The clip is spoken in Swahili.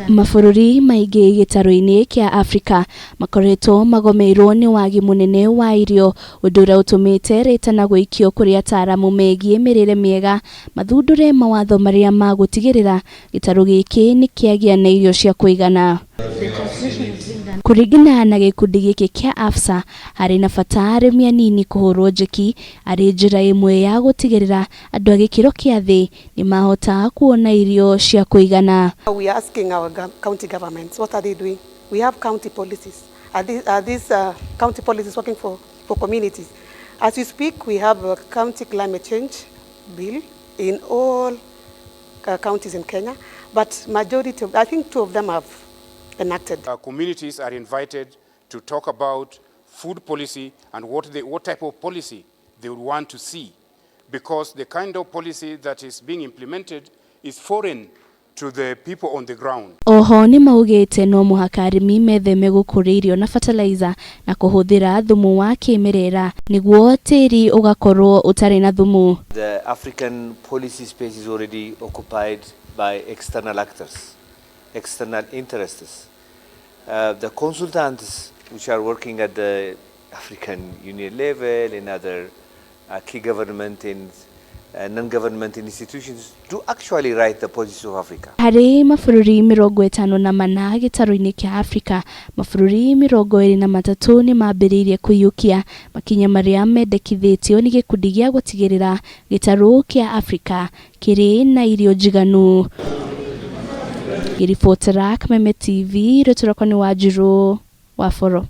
Mabũrũri maingĩ gitaru-ini kia Afrika makoretwo magomeirwo ni wagi munene wa irio, ũndũ ũrĩa ũtũmĩte rĩtana gũikio kũrĩ ataaramu megie mirire miega mathundũre mawatho marĩa ma gutigirira gitaru giki nĩ kĩagĩa na irio cia kuigana. Kũringana na gĩkundi gĩkĩ kia AFSA, harĩ na bata arĩmi anini kũhũrwo njeki arĩ njĩra ĩmwe ya gutigirira andũ a gĩkĩro kĩa thĩ nĩ mahota kuona irio cia kuigana. We are asking our county governments, what are they doing? We have county policies. Are these county policies working for communities? As we speak, we have a county climate change bill in all counties in Kenya, but majority of, I think 2 of them have enacted. Communities are invited to talk about food policy and what type of policy they would want to see, because the kind of policy that is being implemented is foreign to the people on the ground. Oho ni maugite no mũhaka arĩmi metheme gũkũria irio na fertilizer na kũhũthĩra thumu wa kĩmerera nĩguo tĩri ũgakorwo ũtarĩ na thumu. The African policy space is already occupied by external actors, external interests. The consultants which are working at the African Union level and other key government and non-government institutions to actually write the policy of Africa. Harĩ mabũrũri 54 gĩtaru-ini kia Afrika, mabũrũri 23 nĩ mambĩrĩirie kũiyũkia makinya marĩa mendekithĩtio nĩ gĩkundi gĩa gutigirira gĩtaru kia Afrika kĩrĩ na irio njiganu. Ngĩribotera Kameme TV, rĩtũroko nĩ Wanjiru wa Foro.